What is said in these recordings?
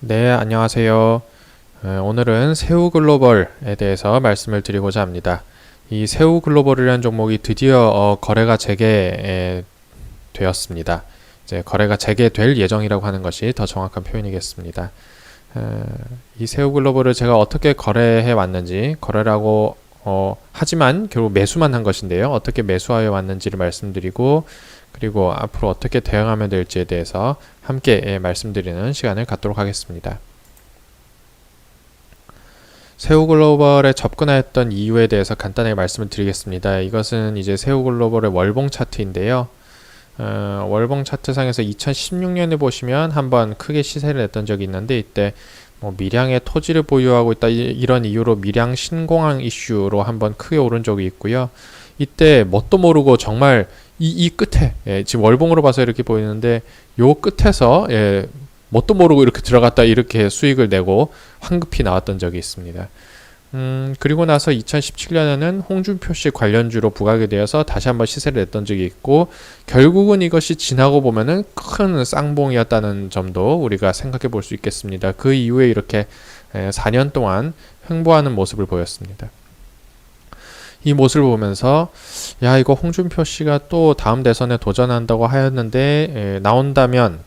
네, 안녕하세요. 오늘은 새우글로벌에 대해서 말씀을 드리고자 합니다. 이 새우글로벌이라는 종목이 드디어 거래가 재개되었습니다. 이제 거래가 재개될 예정이라고 하는 것이 더 정확한 표현이겠습니다. 이 새우글로벌을 제가 어떻게 거래해 왔는지, 거래라고 하지만 결국 매수만 한 것인데요. 어떻게 매수하여 왔는지를 말씀드리고, 그리고 앞으로 어떻게 대응하면 될지에 대해서 함께 말씀드리는 시간을 갖도록 하겠습니다. 새우글로벌에 접근하였던 이유에 대해서 간단하게 말씀을 드리겠습니다. 이것은 이제 새우글로벌의 월봉 차트인데요. 월봉 차트상에서 2016년에 보시면 한번 크게 시세를 냈던 적이 있는데, 이때 밀양의 토지를 보유하고 있다 이런 이유로 밀양 신공항 이슈로 한번 크게 오른 적이 있고요. 이때 뭣도 모르고 정말 이 끝에, 지금 월봉으로 봐서 이렇게 보이는데 요 끝에서 뭣도 모르고 이렇게 들어갔다 이렇게 수익을 내고 황급히 나왔던 적이 있습니다. 그리고 나서 2017년에는 홍준표 씨 관련주로 부각이 되어서 다시 한번 시세를 냈던 적이 있고, 결국은 이것이 지나고 보면은 큰 쌍봉이었다는 점도 우리가 생각해 볼 수 있겠습니다. 그 이후에 이렇게 4년 동안 횡보하는 모습을 보였습니다. 이 모습을 보면서 야, 이거 홍준표 씨가 또 다음 대선에 도전한다고 하였는데 나온다면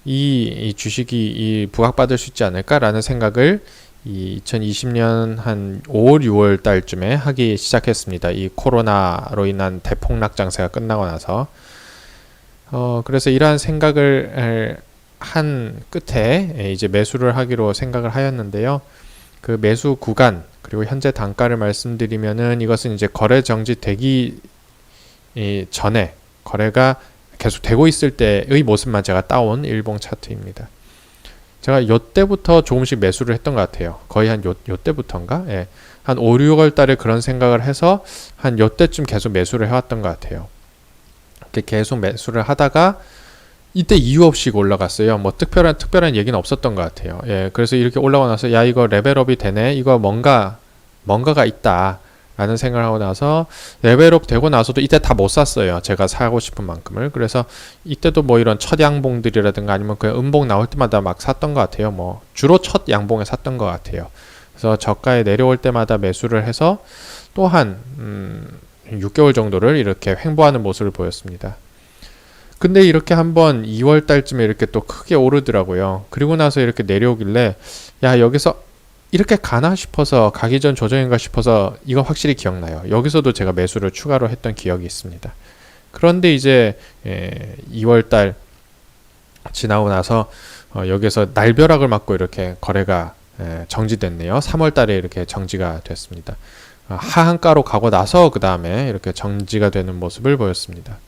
이 주식이 부각받을 수 있지 않을까라는 생각을 이 2020년 한 5월, 6월 달쯤에 하기 시작했습니다. 이 코로나로 인한 대폭락 장세가 끝나고 나서 그래서 이러한 생각을 한 끝에 이제 매수를 하기로 생각을 하였는데요. 그 매수 구간 그리고 현재 단가를 말씀드리면은, 이것은 이제 거래 정지되기 전에 거래가 계속 되고 있을 때의 모습만 제가 따온 일봉 차트입니다. 제가 요때부터 조금씩 매수를 했던 것 같아요. 거의 한 요때부터인가? 예. 한 5, 6월 달에 그런 생각을 해서 한 요때쯤 계속 매수를 해왔던 것 같아요. 이렇게 계속 매수를 하다가 이때 이유 없이 올라갔어요. 뭐 특별한 얘기는 없었던 것 같아요. 예. 그래서 이렇게 올라가고 나서 야, 이거 레벨업이 되네. 이거 뭔가가 있다. 라는 생각을 하고 나서 레벨업 되고 나서도 이때 다 못 샀어요. 제가 사고 싶은 만큼을. 그래서 이때도 뭐 이런 첫 양봉들이라든가 아니면 그냥 음봉 나올 때마다 막 샀던 것 같아요. 뭐 주로 첫 양봉에 샀던 것 같아요. 그래서 저가에 내려올 때마다 매수를 해서 또 한 6개월 정도를 이렇게 횡보하는 모습을 보였습니다. 근데 이렇게 한번 2월 달쯤에 이렇게 또 크게 오르더라고요. 그리고 나서 이렇게 내려오길래 야, 여기서 이렇게 가나 싶어서, 가기 전 조정인가 싶어서 이거 확실히 기억나요. 여기서도 제가 매수를 추가로 했던 기억이 있습니다. 그런데 이제 2월달 지나고 나서 여기서 날벼락을 맞고 이렇게 거래가 정지됐네요. 3월달에 이렇게 정지가 됐습니다. 하한가로 가고 나서 그 다음에 이렇게 정지가 되는 모습을 보였습니다.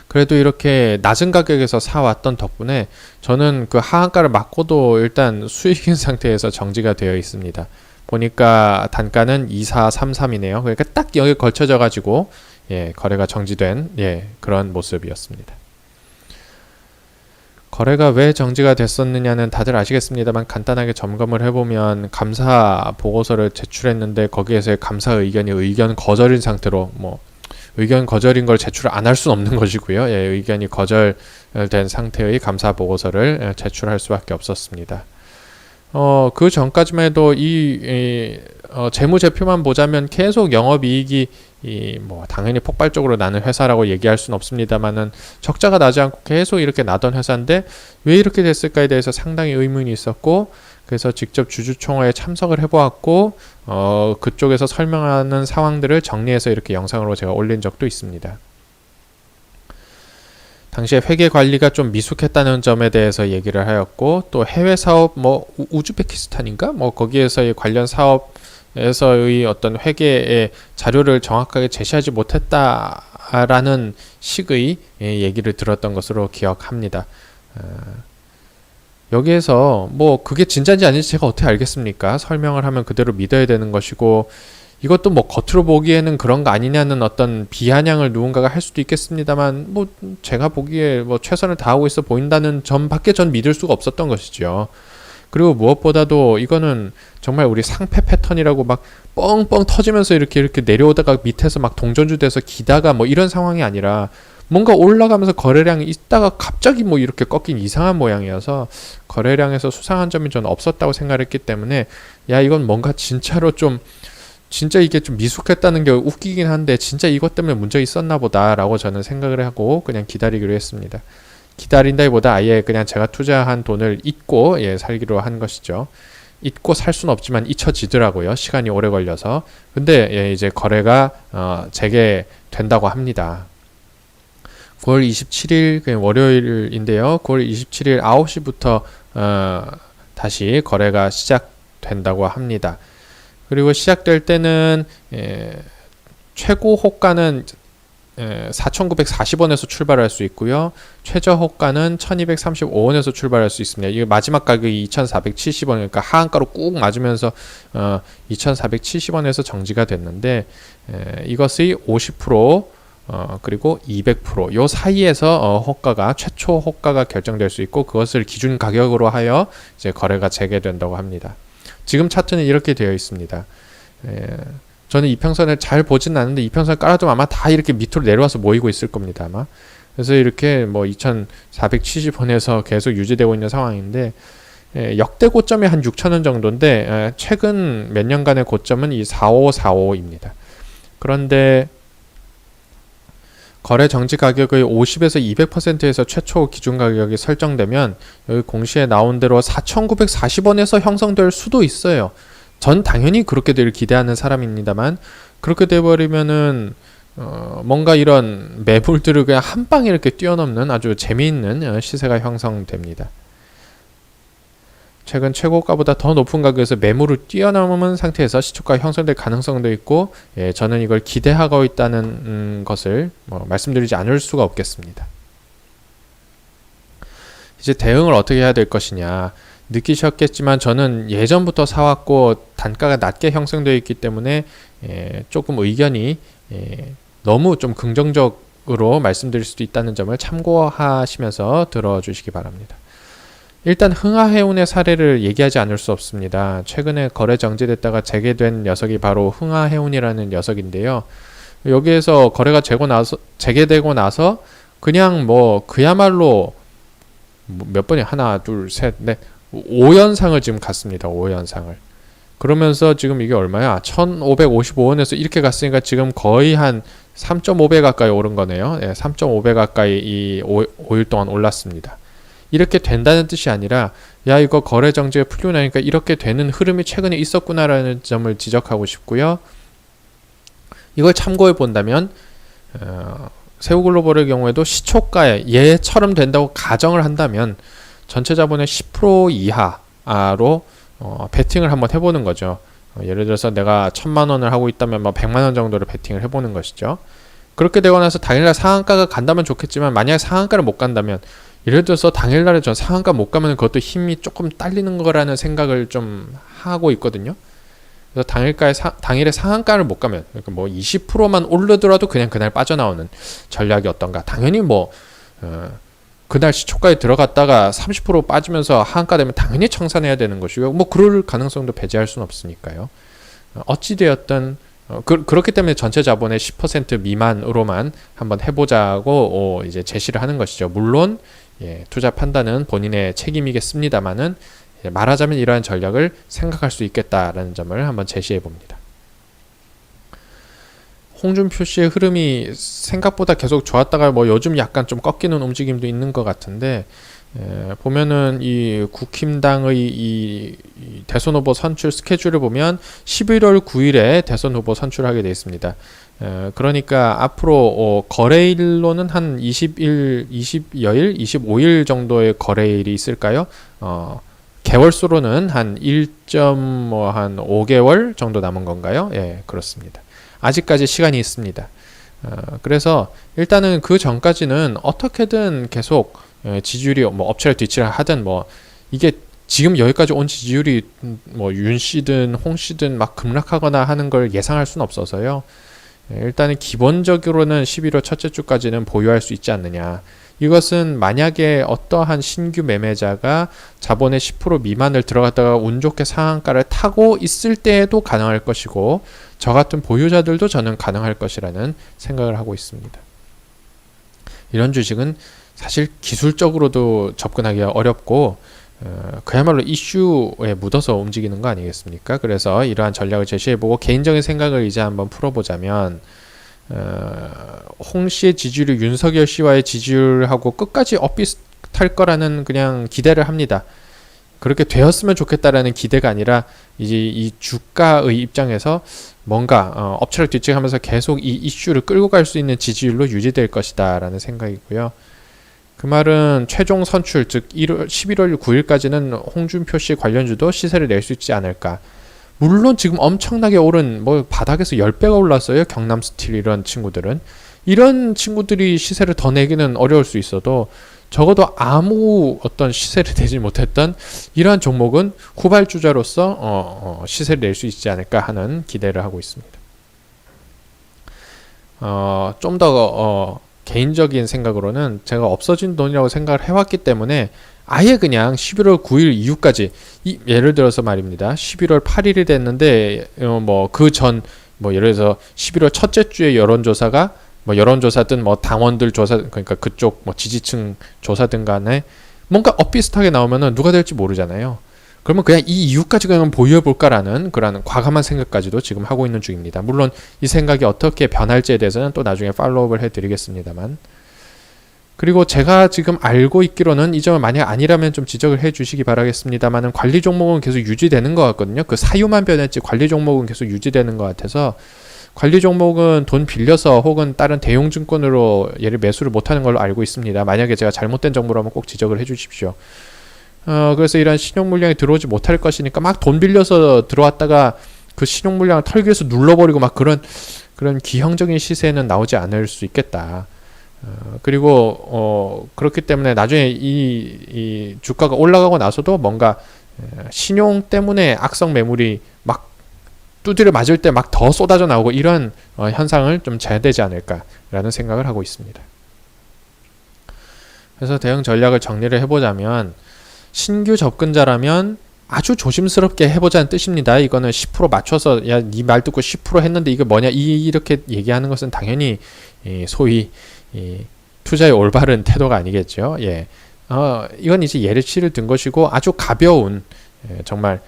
그래도 이렇게 낮은 가격에서 사왔던 덕분에 저는 그 하한가를 맞고도 일단 수익인 상태에서 정지가 되어 있습니다. 보니까 단가는 2433이네요. 그러니까 딱 여기 걸쳐져 가지고 거래가 정지된 그런 모습이었습니다. 거래가 왜 정지가 됐었느냐는 다들 아시겠습니다만, 간단하게 점검을 해보면 감사 보고서를 제출했는데 거기에서의 감사 의견이 의견 거절인 상태로, 의견 거절인 걸 제출을 안 할 수는 없는 것이고요. 의견이 거절된 상태의 감사 보고서를 제출할 수밖에 없었습니다. 그 전까지만 해도 재무제표만 보자면 계속 영업이익이 당연히 폭발적으로 나는 회사라고 얘기할 수는 없습니다만은 적자가 나지 않고 계속 이렇게 나던 회사인데 왜 이렇게 됐을까에 대해서 상당히 의문이 있었고, 그래서 직접 주주총회에 참석을 해보았고 그쪽에서 설명하는 상황들을 정리해서 이렇게 영상으로 제가 올린 적도 있습니다. 당시에 회계 관리가 좀 미숙했다는 점에 대해서 얘기를 하였고, 또 해외 사업 우즈베키스탄인가 거기에서의 관련 사업에서의 어떤 회계의 자료를 정확하게 제시하지 못했다라는 식의 얘기를 들었던 것으로 기억합니다. 여기에서 그게 진짜인지 아닌지 제가 어떻게 알겠습니까? 설명을 하면 그대로 믿어야 되는 것이고, 이것도 겉으로 보기에는 그런 거 아니냐는 어떤 비아냥을 누군가가 할 수도 있겠습니다만, 제가 보기에 최선을 다하고 있어 보인다는 점밖에 전 믿을 수가 없었던 것이죠. 그리고 무엇보다도 이거는 정말 우리 상패 패턴이라고 막 뻥뻥 터지면서 이렇게 내려오다가 밑에서 막 동전주 돼서 기다가 이런 상황이 아니라 뭔가 올라가면서 거래량이 있다가 갑자기 뭐 이렇게 꺾인 이상한 모양이어서 거래량에서 수상한 점이 저는 없었다고 생각했기 때문에 야 이건 뭔가 진짜로 좀 진짜 이게 좀 미숙했다는 게 웃기긴 한데 진짜 이것 때문에 문제 있었나 보다라고 저는 생각을 하고 그냥 기다리기로 했습니다. 기다린다기보다 아예 그냥 제가 투자한 돈을 잊고 살기로 한 것이죠. 잊고 살 수는 없지만 잊혀지더라고요. 시간이 오래 걸려서. 근데 이제 거래가 재개된다고 합니다. 9월 27일 월요일인데요. 9월 27일 9시부터 다시 거래가 시작된다고 합니다. 그리고 시작될 때는 최고 호가는 4,940원에서 출발할 수 있고요. 최저 호가는 1,235원에서 출발할 수 있습니다. 이게 마지막 가격이 2,470원, 그러니까 하한가로 꾹 맞으면서 2,470원에서 정지가 됐는데 이것의 50% 그리고 200% 요 사이에서 호가가 최초 호가가 결정될 수 있고 그것을 기준 가격으로 하여 이제 거래가 재개된다고 합니다. 지금 차트는 이렇게 되어 있습니다. 저는 이평선을 잘 보진 않는데 이평선을 깔아두면 아마 다 이렇게 밑으로 내려와서 모이고 있을 겁니다 아마. 그래서 이렇게 뭐 2,470원에서 계속 유지되고 있는 상황인데 역대 고점이 한 6,000원 정도인데 최근 몇 년간의 고점은 이 4545입니다. 그런데 거래 정지 가격의 50에서 200%에서 최초 기준 가격이 설정되면 여기 공시에 나온 대로 4,940원에서 형성될 수도 있어요. 전 당연히 그렇게들 기대하는 사람입니다만 그렇게 돼버리면은 뭔가 이런 매물들을 그냥 한 방에 이렇게 뛰어넘는 아주 재미있는 시세가 형성됩니다. 최근 최고가보다 더 높은 가격에서 매물을 뛰어넘은 상태에서 시초가 형성될 가능성도 있고 저는 이걸 기대하고 있다는 것을 말씀드리지 않을 수가 없겠습니다. 이제 대응을 어떻게 해야 될 것이냐 느끼셨겠지만 저는 예전부터 사왔고 단가가 낮게 형성되어 있기 때문에 조금 의견이 너무 좀 긍정적으로 말씀드릴 수도 있다는 점을 참고하시면서 들어주시기 바랍니다. 일단 흥하해운의 사례를 얘기하지 않을 수 없습니다. 최근에 거래 정지됐다가 재개된 녀석이 바로 흥하해운이라는 녀석인데요. 여기에서 거래가 재개되고 나서 그냥 뭐 그야말로 몇 번이 하나 둘 셋 넷 5연상을 지금 갔습니다. 5연상을. 그러면서 지금 이게 얼마야? 1,555원에서 이렇게 갔으니까 지금 거의 한 3.5배 가까이 오른 거네요. 3.5배 가까이 이 5일 동안 올랐습니다. 이렇게 된다는 뜻이 아니라 야 이거 거래 정지가 풀리고 나니까 이렇게 되는 흐름이 최근에 있었구나라는 점을 지적하고 싶고요. 이걸 참고해 본다면 세우글로벌의 경우에도 시초가에 얘처럼 된다고 가정을 한다면 전체 자본의 10% 이하로 베팅을 한번 해보는 거죠. 예를 들어서 내가 1,000만원을 하고 있다면 뭐 100만원 정도를 베팅을 해보는 것이죠. 그렇게 되고 나서 당일날 상한가가 간다면 좋겠지만 만약에 상한가를 못 간다면 예를 들어서 당일날에 전 상한가 못 가면 그것도 힘이 조금 딸리는 거라는 생각을 좀 하고 있거든요. 그래서 당일에 상한가를 못 가면 그러니까 뭐 20%만 오르더라도 그냥 그날 빠져나오는 전략이 어떤가. 당연히 뭐 그날 시초가에 들어갔다가 30% 빠지면서 하한가 되면 당연히 청산해야 되는 것이고요. 뭐 그럴 가능성도 배제할 수는 없으니까요. 어찌되었든 그렇기 때문에 전체 자본의 10% 미만으로만 한번 해보자고 이제 제시를 하는 것이죠. 물론 투자 판단은 본인의 책임이겠습니다만은 말하자면 이러한 전략을 생각할 수 있겠다라는 점을 한번 제시해 봅니다. 홍준표 씨의 흐름이 생각보다 계속 좋았다가 뭐 요즘 약간 좀 꺾이는 움직임도 있는 것 같은데 보면은 이 국힘당의 이 대선 후보 선출 스케줄을 보면 11월 9일에 대선 후보 선출하게 되어 있습니다. 그러니까 앞으로 거래일로는 한 20여일, 25일 정도의 거래일이 있을까요? 개월수로는 한 1.5개월 정도 남은 건가요? 예, 그렇습니다. 아직까지 시간이 있습니다. 그래서 일단은 그 전까지는 어떻게든 계속 지지율이 뭐 업체를 뒤치를 하든 뭐 이게 지금 여기까지 온 지지율이 뭐 윤 씨든 홍 씨든 막 급락하거나 하는 걸 예상할 수는 없어서요. 일단은 기본적으로는 11월 첫째 주까지는 보유할 수 있지 않느냐. 이것은 만약에 어떠한 신규 매매자가 자본의 10% 미만을 들어갔다가 운 좋게 상한가를 타고 있을 때에도 가능할 것이고 저 같은 보유자들도 저는 가능할 것이라는 생각을 하고 있습니다. 이런 주식은 사실 기술적으로도 접근하기가 어렵고 그야말로 이슈에 묻어서 움직이는 거 아니겠습니까? 그래서 이러한 전략을 제시해보고 개인적인 생각을 이제 한번 풀어보자면 홍 씨의 지지율이 윤석열 씨와의 지지율하고 끝까지 엇비슷할 거라는 그냥 기대를 합니다. 그렇게 되었으면 좋겠다라는 기대가 아니라 이제 이 주가의 입장에서 뭔가 엎치락 뒤치락하면서 계속 이 이슈를 끌고 갈 수 있는 지지율로 유지될 것이다 라는 생각이고요. 그 말은 최종 선출 즉 11월 9일까지는 홍준표 씨 관련주도 시세를 낼 수 있지 않을까. 물론 지금 엄청나게 오른 뭐 바닥에서 10배가 올랐어요. 경남스틸 이런 친구들은. 이런 친구들이 시세를 더 내기는 어려울 수 있어도 적어도 아무 어떤 시세를 내지 못했던 이러한 종목은 후발주자로서 시세를 낼 수 있지 않을까 하는 기대를 하고 있습니다. 좀 더 개인적인 생각으로는 제가 없어진 돈이라고 생각을 해왔기 때문에 아예 그냥 11월 9일 이후까지 예를 들어서 말입니다. 11월 8일이 됐는데 뭐 그 전 뭐 예를 들어서 11월 첫째 주에 여론조사가 뭐 여론조사든 뭐 당원들 조사 그러니까 그쪽 뭐 지지층 조사든 간에 뭔가 엇비슷하게 나오면은 누가 될지 모르잖아요. 그러면 그냥 이 이유까지 그냥 보여볼까라는 그런 과감한 생각까지도 지금 하고 있는 중입니다. 물론 이 생각이 어떻게 변할지에 대해서는 또 나중에 팔로우업을 해드리겠습니다만. 그리고 제가 지금 알고 있기로는 이 점은 만약 아니라면 좀 지적을 해주시기 바라겠습니다만은 관리 종목은 계속 유지되는 것 같거든요. 그 사유만 변했지 관리 종목은 계속 유지되는 것 같아서 관리 종목은 돈 빌려서 혹은 다른 대용증권으로 얘를 매수를 못하는 걸로 알고 있습니다. 만약에 제가 잘못된 정보라면 꼭 지적을 해주십시오. 그래서 이런 신용 물량이 들어오지 못할 것이니까 막 돈 빌려서 들어왔다가 그 신용 물량을 털기 위해서 눌러버리고 막 그런 기형적인 시세는 나오지 않을 수 있겠다. 그리고 그렇기 때문에 나중에 이 주가가 올라가고 나서도 뭔가 신용 때문에 악성 매물이 막 두드려 맞을 때 막 더 쏟아져 나오고 이런 현상을 좀 제어되지 않을까라는 생각을 하고 있습니다. 그래서 대응 전략을 정리를 해보자면 신규 접근자라면 아주 조심스럽게 해보자는 뜻입니다. 이거는 10% 맞춰서 야, 네 말 듣고 10% 했는데 이게 뭐냐 이렇게 얘기하는 것은 당연히 소위 투자의 올바른 태도가 아니겠죠. 예. 이건 이제 예시를 든 것이고 아주 가벼운 정말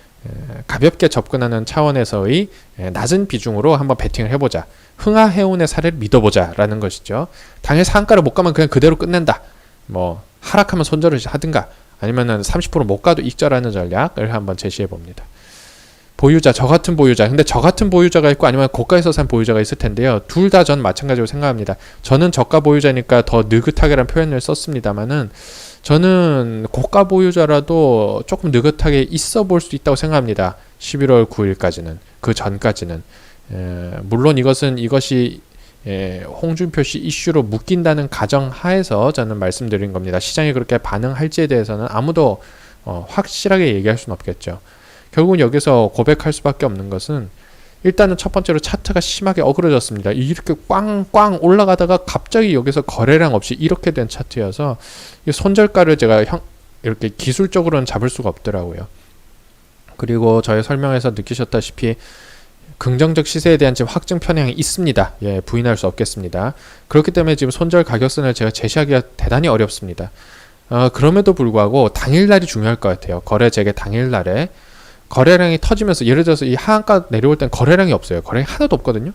가볍게 접근하는 차원에서의 낮은 비중으로 한번 베팅을 해보자. 흥하해운의 사례를 믿어보자 라는 것이죠. 당일 상한가를 못 가면 그냥 그대로 끝낸다. 뭐 하락하면 손절을 하든가 아니면은 30% 못 가도 익절하는 전략을 한번 제시해 봅니다. 보유자, 저 같은 보유자. 근데 저 같은 보유자가 있고 아니면 고가에서 산 보유자가 있을 텐데요. 둘 다 전 마찬가지로 생각합니다. 저는 저가 보유자니까 더 느긋하게라는 표현을 썼습니다만은 저는 고가 보유자라도 조금 느긋하게 있어 볼 수 있다고 생각합니다. 11월 9일까지는. 그 전까지는. 물론 이것이 홍준표 씨 이슈로 묶인다는 가정 하에서 저는 말씀드린 겁니다. 시장이 그렇게 반응할지에 대해서는 아무도 확실하게 얘기할 수는 없겠죠. 결국은 여기서 고백할 수밖에 없는 것은 일단은 첫 번째로 차트가 심하게 어그러졌습니다. 이렇게 꽝꽝 올라가다가 갑자기 여기서 거래량 없이 이렇게 된 차트여서 손절가를 제가 이렇게 기술적으로는 잡을 수가 없더라고요. 그리고 저의 설명에서 느끼셨다시피 긍정적 시세에 대한 지금 확증 편향이 있습니다. 예, 부인할 수 없겠습니다. 그렇기 때문에 지금 손절 가격선을 제가 제시하기가 대단히 어렵습니다. 그럼에도 불구하고 당일날이 중요할 것 같아요. 거래 재개 당일날에 거래량이 터지면서 예를 들어서 이 하한가 내려올 땐 거래량이 없어요. 거래량이 하나도 없거든요.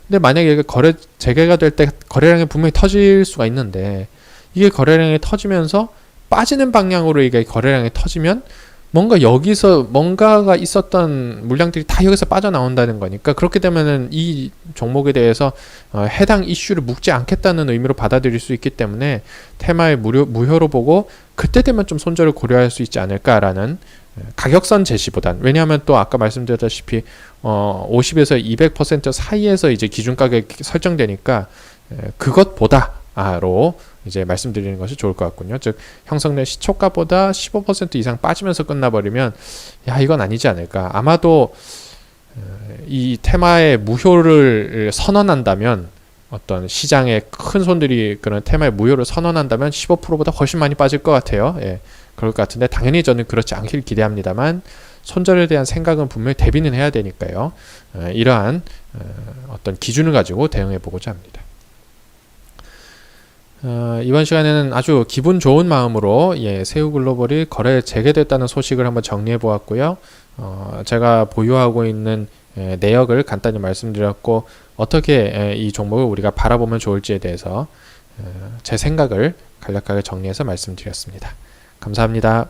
근데 만약에 거래 재개가 될 때 거래량이 분명히 터질 수가 있는데 이게 거래량이 터지면서 빠지는 방향으로 이게 거래량이 터지면 뭔가 여기서 뭔가가 있었던 물량들이 다 여기서 빠져나온다는 거니까 그렇게 되면은 이 종목에 대해서 해당 이슈를 묶지 않겠다는 의미로 받아들일 수 있기 때문에 테마의 무효로 보고 그때 되면 좀 손절을 고려할 수 있지 않을까라는 가격선 제시보단 왜냐하면 또 아까 말씀드렸다시피 50에서 200% 사이에서 이제 기준 가격이 설정되니까 그것보다로 이제 말씀드리는 것이 좋을 것 같군요. 즉 형성된 시초가보다 15% 이상 빠지면서 끝나버리면 야 이건 아니지 않을까. 아마도 이 테마의 무효를 선언한다면 어떤 시장의 큰 손들이 그런 테마의 무효를 선언한다면 15%보다 훨씬 많이 빠질 것 같아요. 예, 그럴 것 같은데 당연히 저는 그렇지 않길 기대합니다만 손절에 대한 생각은 분명히 대비는 해야 되니까요. 이러한 어떤 기준을 가지고 대응해 보고자 합니다. 이번 시간에는 아주 기분 좋은 마음으로 세우글로벌이 거래 재개됐다는 소식을 한번 정리해 보았고요. 제가 보유하고 있는 내역을 간단히 말씀드렸고 어떻게 이 종목을 우리가 바라보면 좋을지에 대해서 제 생각을 간략하게 정리해서 말씀드렸습니다. 감사합니다.